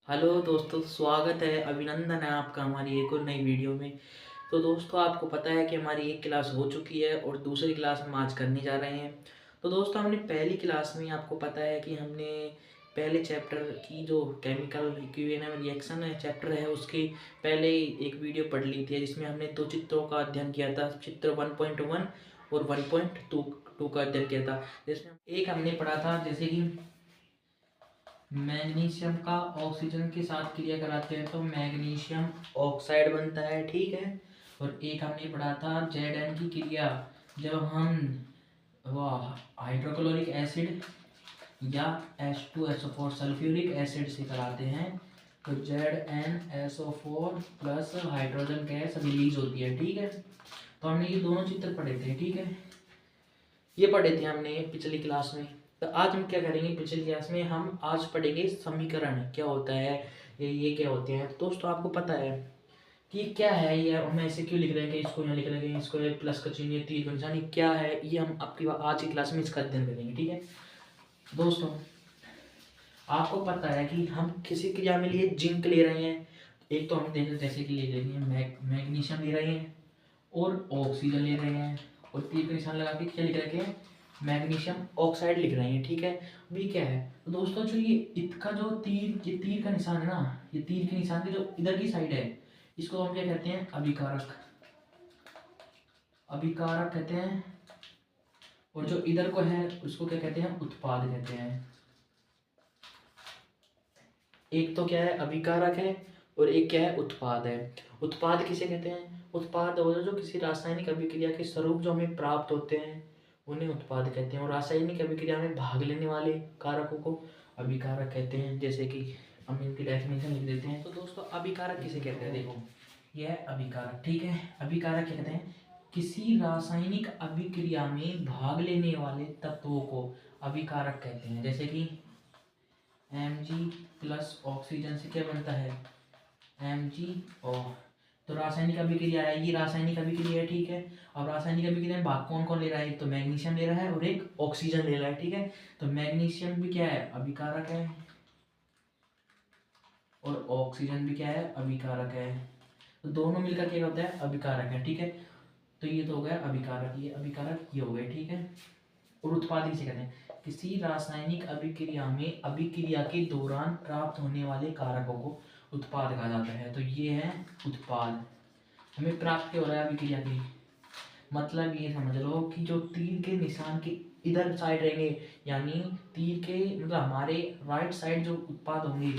Hello दोस्तों, स्वागत है, अभिनंदन है आपका हमारी एक और नई वीडियो में। तो दोस्तों, आपको पता है कि हमारी एक क्लास हो चुकी है और दूसरी क्लास हम आज करने जा रहे हैं। तो दोस्तों, हमने पहली क्लास में आपको पता है कि हमने पहले चैप्टर की जो केमिकल इक्विलिब्रियम रिएक्शन है चैप्टर है उसकी पहले ही एक वीडियो पढ़ ली थी, जिसमें हमने दो चित्रों का अध्ययन किया था, चित्र 1.1 और 1.2 का अध्ययन किया था। जिसमें एक हमने पढ़ा था जैसे कि मैग्नीशियम का ऑक्सीजन के साथ क्रिया कराते हैं तो मैग्नीशियम ऑक्साइड बनता है, ठीक है। और एक हमने पढ़ा था Zn की क्रिया जब हम वह हाइड्रोक्लोरिक एसिड या H2SO4 सल्फ्यूरिक एसिड से कराते हैं तो ZnSO4 plus hydrogen gas release होती है, ठीक है। तो हमने ये दोनों चित्र पढ़े थे, ठीक है। ये पढ़े थे हमने पिछली क्लास में। तो आज हम क्या करेंगे, पिछली क्लास में हम आज पढ़ेंगे समीकरण क्या होता है, ये क्या होते हैं। तो दोस्तों, आपको पता है कि क्या है ये, हम ऐसे क्यों लिख रहे हैं कि इसको यहाँ लिख रहे हैं, इसको प्लस का चिन्ह तीर का निशान क्या है, ये हम आपकी आज की क्लास में इसका अध्ययन करेंगे, ठीक है। दोस्तों, आपको पता है कि हम किसी क्रिया में लिए जिंक ले रहे हैं, एक तो हम देख जैसे कि ले रहे हैं मैग्नीशियम ले रहे हैं और ऑक्सीजन ले रहे हैं और तीर का निशान लगा के क्या लिख रखे हैं, मैग्नीशियम ऑक्साइड लिख रहे हैं, ठीक है। अभी क्या है, तो दोस्तों जो ये इसका जो ये तीर का निशान है ना, ये तीर के निशान की जो इधर की साइड है इसको हम क्या कहते हैं, अभिकारक। अभिकारक कहते हैं। और जो इधर को है उसको क्या कहते हैं, उत्पाद कहते हैं। एक तो क्या है, अभिकारक है और एक क्या है, उत्पाद है। उत्पाद किसे कहते हैं, उत्पाद वो जो किसी रासायनिक अभिक्रिया के स्वरूप जो हमें प्राप्त होते हैं उन्हें उत्पाद कहते हैं। और रासायनिक अभिक्रिया में भाग लेने वाले कारकों को अभिकारक कहते हैं। जैसे कि हम इनकी डेफिनेशन लिख देते हैं। तो दोस्तों, अभिकारक किसे कहते हैं, देखो यह है अभिकारक, ठीक है। अभिकारक क्या कहते हैं, किसी रासायनिक अभिक्रिया में भाग लेने वाले तत्वों को अभिकारक कहते हैं। जैसे कि Mg प्लस ऑक्सीजन से क्या बनता है, MgO। तो रासायनिक अभिक्रिया है, ये रासायनिक अभिक्रिया है, ठीक है। अब रासायनिक अभिक्रिया में भाग कौन कौन ले रहा है, एक तो मैग्नीशियम ले रहा है और एक ऑक्सीजन ले रहा है, ठीक है। तो मैग्नीशियम भी क्या है, अभिकारक है और ऑक्सीजन भी क्या है, अभिकारक है। तो दोनों मिलकर क्या होता है, अभिकारक है, ठीक है। तो ये तो हो गया अभिकारक, ये अभिकारक ये हो गए, ठीक है। और उत्पाद किसे कहते हैं, किसी रासायनिक अभिक्रिया में अभिक्रिया के दौरान प्राप्त होने वाले कारकों को उत्पाद कहा जाता है। तो ये है उत्पाद, हमें प्राप्त क्या हो रहा है अभिक्रिया की, मतलब ये समझ लो कि जो तीर के निशान के इधर साइड रहेंगे, यानी तीर के मतलब हमारे राइट साइड जो उत्पाद होंगे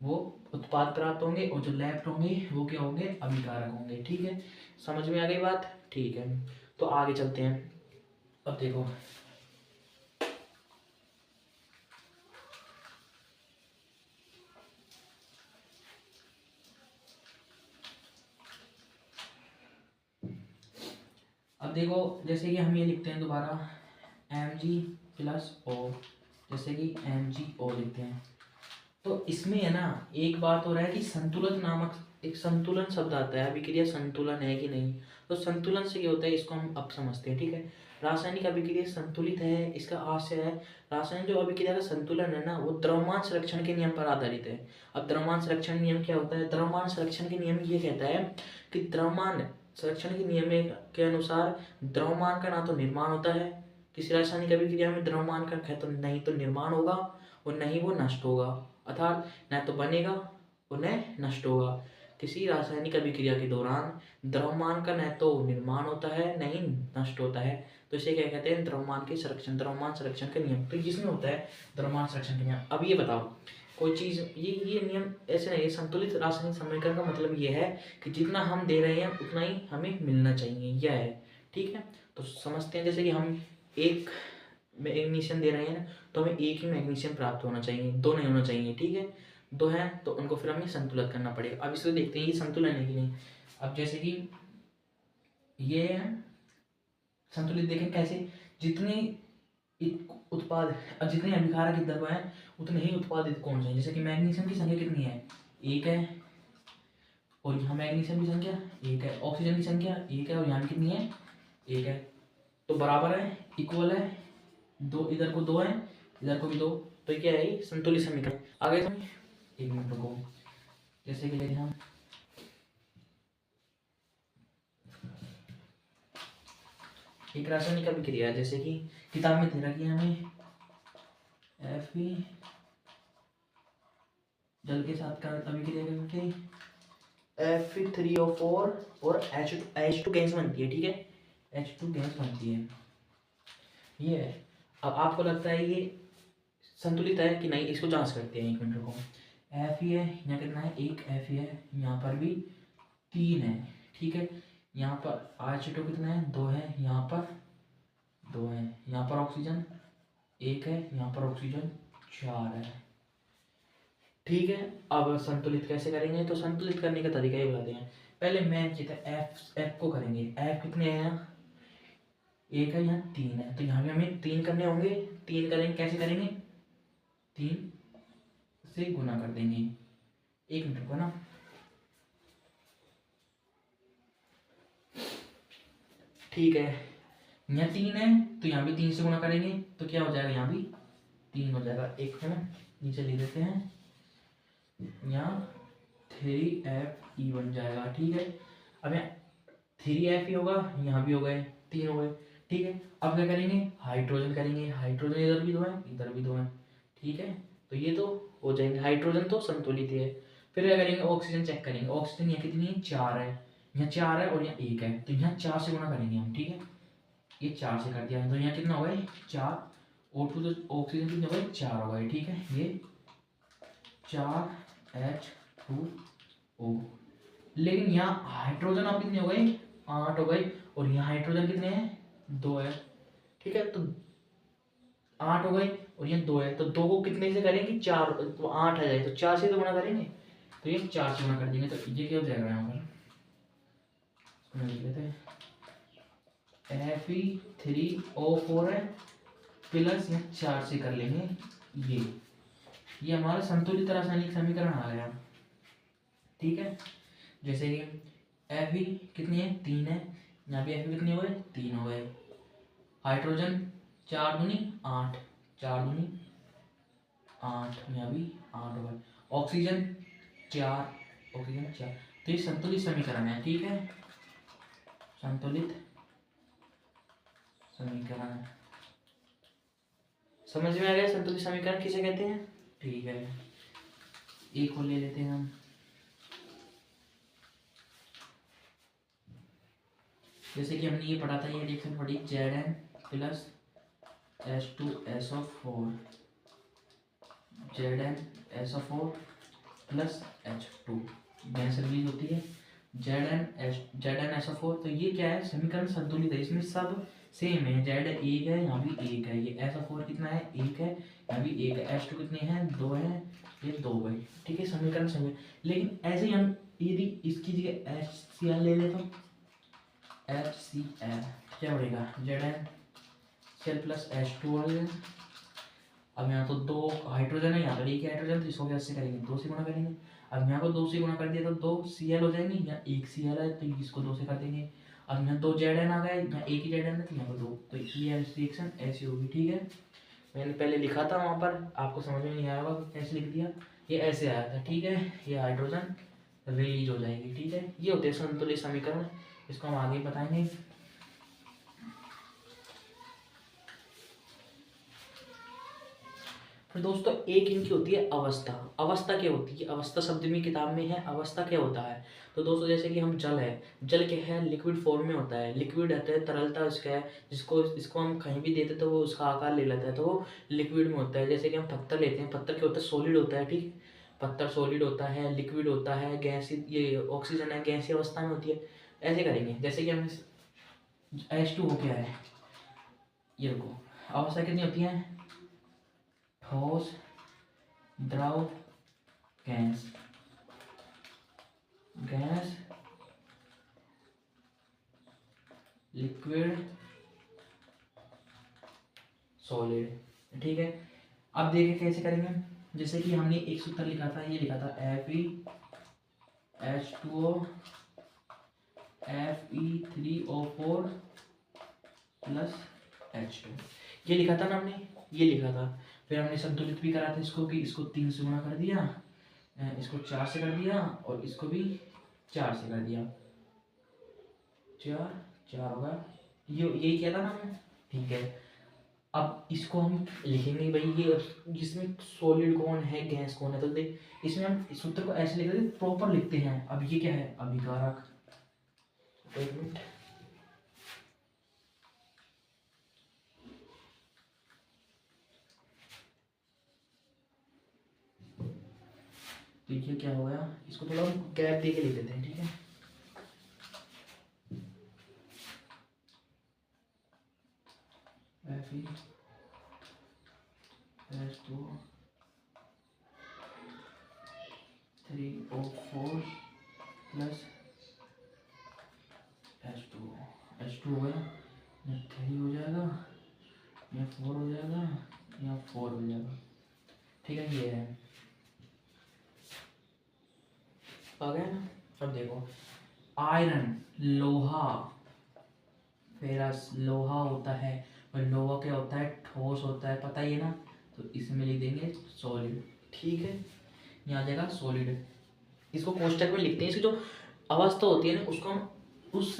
वो उत्पाद प्राप्त होंगे और जो लेफ्ट होंगे वो क्या होंगे, अभिकारक होंगे, ठीक है। समझ में आ गई बात, ठीक है। तो आगे चलते हैं। अब देखो, अब देखो जैसे कि हम ये लिखते हैं दोबारा Mg प्लस O, जैसे कि MgO लिखते हैं। तो इसमें है ना एक बात हो रहा है कि संतुलन नामक एक संतुलन शब्द आता है, अभिक्रिया संतुलन है कि नहीं। तो संतुलन से क्या होता है इसको हम अब समझते हैं, ठीक है। रासायनिक अभिक्रिया संतुलित है, इसका आशय है रासायनिक जो अभिक्रिया का संतुलन है ना वो द्रव्यमान संरक्षण के नियम पर आधारित है। अब द्रव्यमान संरक्षण नियम क्या होता है, द्रव्यमान संरक्षण के नियम ये कहता है कि द्रव्यमान संरक्षण के नियम के अनुसार द्रव्यमान का ना तो निर्माण होता है, किसी रासायनिक अभिक्रिया में द्रव्यमान का है तो नहीं तो निर्माण होगा और नहीं वो नष्ट होगा, अर्थात न तो बनेगा और न नष्ट होगा। किसी रासायनिक अभिक्रिया के दौरान द्रव्यमान का न तो निर्माण होता है न ही नष्ट होता है। तो इसे क्या कहते हैं, द्रव्यमान के संरक्षण, द्रव्यमान संरक्षण के नियम। तो इसमें होता है द्रव्यमान संरक्षण के नियम। अब ये बताओ कोई चीज़ ये नियम ऐसे नहीं, संतुलित रासायनिक समीकरण का मतलब ये है कि जितना हम दे रहे हैं उतना ही हमें मिलना चाहिए, यह है, ठीक है। तो समझते हैं, जैसे कि हम एक मैग्नीशियम दे रहे हैं तो हमें एक ही मैग्नीशियम प्राप्त होना चाहिए, दो नहीं होना चाहिए, ठीक है। दो हैं तो उनको फिर हमें संतुलित करना पड़ेगा। अब इसको देखते हैं ये संतुलन है कि नहीं। अब जैसे कि ये संतुलित देखें कैसे, जितने उत्पाद जितने अभिकारक इधर को हैं उतने ही उत्पादित कौन से हैं। जैसे कि मैग्नीशियम की संख्या कितनी है, एक है, और यहाँ मैग्नीशियम की संख्या एक है, ऑक्सीजन की संख्या एक है और यहाँ कितनी है, एक है। तो बराबर है, इक्वल है, दो इधर को दो है इधर को भी दो, तो क्या है संतुलित समीकरण। आगे एक मिनट रुको, जैसे कि लेंगे हम एक रासायनिक अभिक्रिया, जैसे कि किताब में दे रखी है हमें Fe जल के साथ का अभिक्रिया करके Fe3O4 और H2 गैस बनती है, ठीक है, H2 गैस बनती है। ये है। अब आपको लगता है ये संतुलित है कि नहीं, इसको जांच करते हैं, एक मिनट रुको। Fe है, यहाँ कितना है, एक Fe है, यहाँ पर भी 3 है, ठीक है, यहाँ पर H2 कितना है, 2 है, यहाँ पर 2 है, यहाँ पर ऑक्सीजन 1 है, यहाँ पर ऑक्सीजन 4 है, ठीक है। अब संतुलित कैसे करेंगे, तो संतुलित करने का तरीका ये बताते हैं। पहले मेन चीज है एफ को करेंगे। एफ कितने हैं यहाँ, 1 है, यहाँ 3 है, तो यहाँ भी हमें 3 करने होंगे। 3 करेंगे, कैसे करेंगे, 3 से गुना कर देंगे। एक मिनट को ना, ठीक है, यहाँ 3 है तो यहाँ भी 3 से गुना करेंगे, तो क्या हो जाएगा, यहाँ भी 3 हो जाएगा। एक है नीचे लिख देते हैं, यहाँ 3Fe बन जाएगा, ठीक है। अब यहाँ 3Fe होगा, यहाँ भी हो गए, 3 हो गए, ठीक है। अब क्या करेंगे, हाइड्रोजन करेंगे। हाइड्रोजन इधर भी 2 है, इधर भी 2 है, ठीक है, तो ये तो हो जाएंगे। हाइड्रोजन तो संतुलित है। फिर क्या करेंगे, ऑक्सीजन चेक करेंगे। ऑक्सीजन यहाँ कितनी है, 4 है, यहाँ 4 है और यहाँ 1 है, तो यहाँ 4 से गुना करेंगे हम, ठीक है। ये 4 से कर दिया, तो यहाँ कितना हो गए, 4, O2 तो ऑक्सीजन कितने हो गए, 4 हो गए, ठीक है। ये 4H2O। लेकिन यहाँ हाइड्रोजन आप कितने हो गए, 8 हो गए, और यहाँ हाइड्रोजन कितने हैं, 2 है, ठीक है। तो 8 हो गए और ये 2 है, तो 2 को कितने से करेंगे, 4, तो 8 आ जाए, तो 4 से तो गुना करेंगे, तो ये 4 से गुना कर देंगे, तो ये क्या हो जाएगा, यहाँ पर लिख लेते हैं Fe3O4 है, प्लस यहाँ 4 से कर लेंगे, ये हमारा संतुलित रासायनिक समीकरण आ गया, ठीक है। जैसे कि Fe कितनी है, 3 है, यहाँ भी Fe कितनी हो गए, 3 हो गए। हाइड्रोजन 4 दूनी 8, 4 दूनी 8, यहाँ भी 8 हो गए। ऑक्सीजन 4, ऑक्सीजन 4, तो ये संतुलित समीकरण है, ठीक है, संतुलित समीकरण। समझ में आ गया संतुलित समीकरण किसे कहते हैं, ठीक है। एक और ले लेते हैं हम, जैसे कि हमने ये पढ़ा था, ये रिएक्शन पढ़ी, Zn plus H2SO4, ZnSO4 plus H2 gas release होती है, ZnSO4। तो ये क्या है, समीकरण संतुलित है, इसमें सब सेम है। Z 1 है, यहाँ भी 1 है, ये SO4 कितना है, 1 है, यहाँ भी 1 है। H2 कितने हैं, 2 है, ये 2 है, ठीक है, समीकरण सही है। लेकिन ऐसे ही हम यदि इसकी जगह HCl ले ले, तो HCl क्या बढ़ेगा, ZnCl प्लस H2O। अब यहाँ तो 2 हाइड्रोजन है, यहाँ पर 1 हाइड्रोजन, तो इसको कैसे करेंगे, 2 से गुना करेंगे। अब यहाँ को 2 से गुना कर दिया तो 2 Cl हो जाएंगे, यहाँ 1 Cl है, तो इसको 2 से कर देंगे। अब यहाँ 2 Zn आ गए, यहाँ 1 ही Zn है, तो यहाँ पर 2, तो ये रिएक्शन ऐसी होगी, ठीक है। मैंने पहले लिखा था वहाँ पर, आपको समझ में नहीं आया होगा कि कैसे लिख दिया, ये ऐसे आया था, ठीक है। ये हाइड्रोजन रिलीज हो जाएगी, ठीक है। ये होते हैं संतुलित समीकरण, इसको हम आगे बताएंगे। फिर दोस्तों एक इनकी होती है अवस्था। अवस्था क्या होती है, अवस्था शब्द में किताब में है, अवस्था क्या होता है, तो दोस्तों जैसे कि हम जल है, जल क्या है, लिक्विड फॉर्म में होता है, लिक्विड रहता है, तरलता उसका है, इसको हम कहीं भी देते तो वो उसका आकार ले लेता है, तो वो लिक्विड में होता है। जैसे कि हम पत्थर लेते हैं, पत्थर क्या होता है, सॉलिड होता है, ठीक, पत्थर सॉलिड होता है, लिक्विड होता है, गैस, ये ऑक्सीजन है, गैसीय अवस्था में होती है। ऐसे करेंगे, जैसे कि हम H2 हो क्या है, ये रुको, अवस्था कितनी होती है, ठोस, द्रव, गैस, गैस, लिक्विड, सॉलिड, ठीक है। अब देखिए कैसे करेंगे, जैसे कि हमने एक सूत्र लिखा था, ये लिखा था FeH2O Fe3O4 प्लस H2, ये लिखा था ना हमने, ये लिखा था। फिर हमने संतुलित भी करा था इसको, कि इसको 3 से गुणा कर दिया, इसको 4 से कर दिया और इसको भी 4 से कर दिया, 4 4 होगा, ये यही किया था ना हमने, ठीक है। अब इसको हम लिखेंगे भाई, ये जिसमें सॉलिड कौन है गैस कौन है, तो देख इसमें हम इस सूत्र को ऐसे लिखते हैं, प्रॉपर लिखते हैं। अब ये क्या है, अभिकारक, एक मिनट, तो ये क्या हो गया, इसको थोड़ा गैप दे के लिख देते हैं, ठीक है। F2 3O4 प्लस H2 हो गया, या 3 हो जाएगा या 4 हो जाएगा या 4 हो जाएगा, ठीक है। ये है, आ गया ना। अब देखो, आयरन लोहा, फेरस लोहा होता है, और लोहा क्या होता है, ठोस होता है, पता ही है ना। तो इसमें लिख देंगे सॉलिड, ठीक है, यहाँ आ जाएगा सॉलिड। इसको कोष्टक में लिखते हैं, इसकी जो अवस्था होती है ना उसको हम उस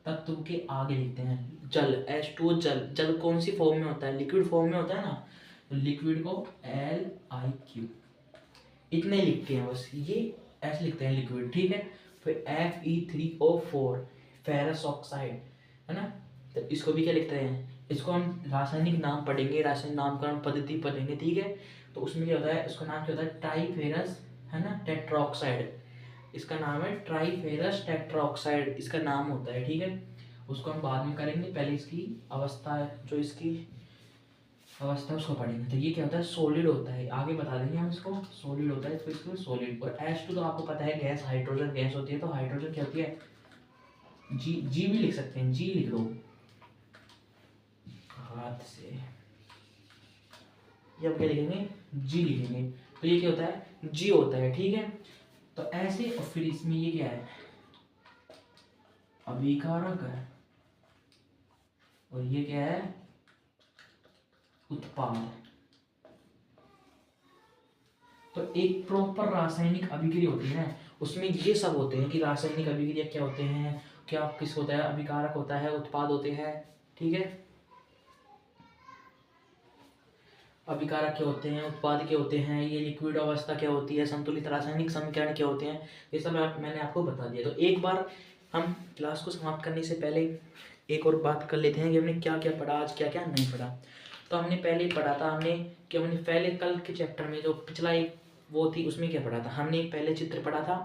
तत्व के आगे लिखते हैं। जल, H2O जल, जल कौन सी फॉर्म में होता है, लिक्विड फॉर्म में होता है ना, तो लिक्विड को LiQ, इतने लिखते हैं बस, ये ऐसे लिखते हैं लिक्विड, ठीक है। फिर Fe3O4 फेरस ऑक्साइड है ना, तो इसको भी क्या लिखते हैं, इसको हम रासायनिक नाम पढ़ेंगे, रासायनिक नामकरण पद्धति पढ़ेंगे, ठीक है। तो उसमें क्या होता है, इसका नाम क्या होता है, ट्राईफेरस है ना टेट्राऑक्साइड, इसका नाम है ट्राईफेरस टेट्राऑक्साइड, इसका नाम होता है, ठीक है। उसको हम बाद में करेंगे, पहले इसकी अवस्था है, जो इसकी अवस्था उसको पढ़ेंगे। तो ये क्या होता है, सॉलिड होता है, आगे बता देंगे हम इसको, सॉलिड होता है, तो इसको सॉलिड। और H2 तो आपको पता है गैस, हाइड्रोजन गैस होती है, तो हाइड्रोजन क्या होती है, जी भी लिख सकते हैं, जी लिख लो हाथ से, ये अब क्या लिखेंगे, जी लिखेंगे। तो ये क्या होता है, जी होता है, ठीक है। तो ऐसे, और फिर इसमें ये क्या है, अभिकारक है, और ये क्या है, उत्पाद। तो एक प्रॉपर रासायनिक अभिक्रिया होती है ना, उसमें ये सब होते हैं कि रासायनिक अभिक्रिया क्या होते हैं, क्या किस होता है, अभिकारक होता है, उत्पाद होते हैं, ठीक है। अभिकारक क्या होते हैं, उत्पाद क्या होते हैं, ये लिक्विड अवस्था क्या होती है, संतुलित रासायनिक समीकरण क्या होते हैं, ये सब मैंने आपको बता दिया। तो एक बार हम क्लास को समाप्त करने से पहले एक और बात कर लेते हैं कि हमने क्या क्या पढ़ा, आज क्या क्या नहीं पढ़ा। तो हमने पहले पढ़ा था, हमने कि हमने पहले कल के चैप्टर में जो पिछला एक वो थी, उसमें क्या पढ़ा था, हमने एक पहले चित्र पढ़ा था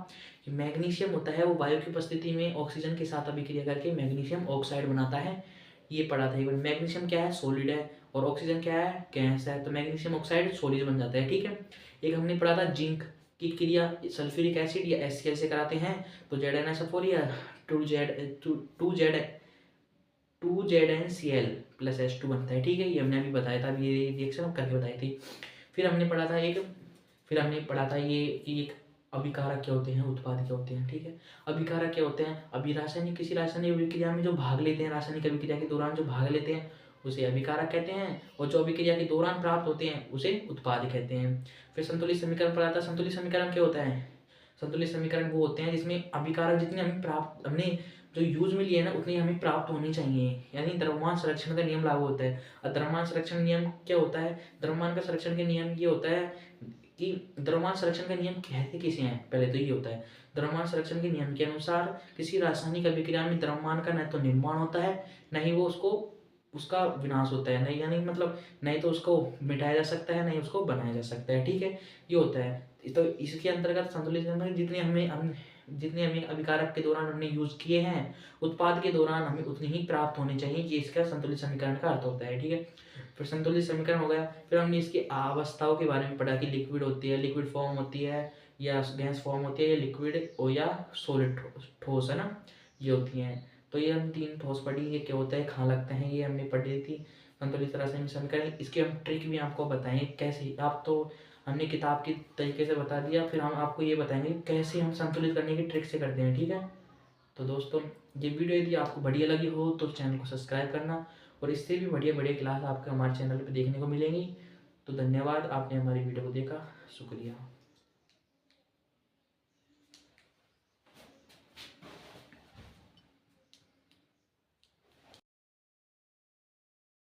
कि मैग्नीशियम होता है, वो वायु की उपस्थिति में ऑक्सीजन के साथ अभिक्रिया करके मैग्नीशियम ऑक्साइड बनाता है, ये पढ़ा था। एक बार मैग्नीशियम क्या है, सॉलिड है, और ऑक्सीजन क्या है, गैस है, तो मैग्नीशियम ऑक्साइड सॉलिड बन जाता है, ठीक है। एक हमने पढ़ा था जिंक की क्रिया सल्फ्यूरिक एसिड या HCl से कराते हैं, तो ZnSO4 या 2ZnCl प्लस H2 बनता है, ठीक है। ये हमने अभी बताया था, अभी ये रिएक्शन करके बताई थी। फिर हमने पढ़ा था ये कि एक अभिकारक क्या होते हैं, उत्पाद क्या होते हैं, ठीक है। अभिकारक क्या होते हैं, अभी रासायनिक किसी रासायनिक अभिक्रिया में जो भाग लेते हैं, रासायनिक अभिक्रिया के दौरान जो भाग लेते हैं उसे अभिकारक कहते हैं, और जो अभिक्रिया के दौरान प्राप्त होते हैं उसे उत्पाद कहते हैं। फिर संतुलित समीकरण पढ़ा था, संतुलित समीकरण क्या होता है, संतुलित समीकरण वो होते हैं जिसमें अभिकारक जितने हमने जो यूज में लिए ना उतनी हमें प्राप्त होनी चाहिए, यानी द्रव्यमान संरक्षण का नियम लागू होता है। और द्रव्यमान संरक्षण नियम क्या होता है, द्रव्यमान का संरक्षण के नियम ये होता है कि द्रव्यमान संरक्षण का नियम कहते किसे हैं, पहले तो ये होता है, द्रव्यमान संरक्षण के नियम के अनुसार किसी रासायनिक अभिक्रिया में द्रव्यमान का न तो निर्माण होता है, न ही वो उसका विनाश होता है, नहीं यानी मतलब नहीं तो उसको मिटाया जा सकता है, नहीं उसको बनाया जा सकता है, ठीक है। ये होता है। तो इसके अंतर्गत संतुलित जितने हमें अभिकारक के दौरान हमने यूज किए हैं, उत्पाद के दौरान हमें उतनी ही प्राप्त होनी चाहिए, ये इसका संतुलित समीकरण का अर्थ होता है, ठीक है। फिर संतुलित समीकरण हो गया, फिर हमने इसकी अवस्थाओं के बारे में पढ़ा कि लिक्विड होती है, लिक्विड फॉर्म होती है या गैस फॉर्म होती है, या लिक्विड और या सॉलिड ठोस है ना, ये होती हैं। तो ये हम 3 ठोस पढ़ी, ये क्या होता है, कहाँ लगते हैं, ये हमने पढ़ी थी। संतुलित रासायनिक समीकरण, इसके हम ट्रिक भी आपको बताएंगे कैसे, आप तो हमने किताब के तरीके से बता दिया, फिर हम आपको ये बताएंगे कैसे हम संतुलित करने की ट्रिक से करते हैं, ठीक है। तो दोस्तों ये वीडियो यदि आपको बढ़िया लगी हो तो चैनल को सब्सक्राइब करना, और इससे भी बढ़िया बढ़िया क्लास आपको हमारे चैनल पर देखने को मिलेंगी। तो धन्यवाद, आपने हमारी वीडियो को देखा, शुक्रिया।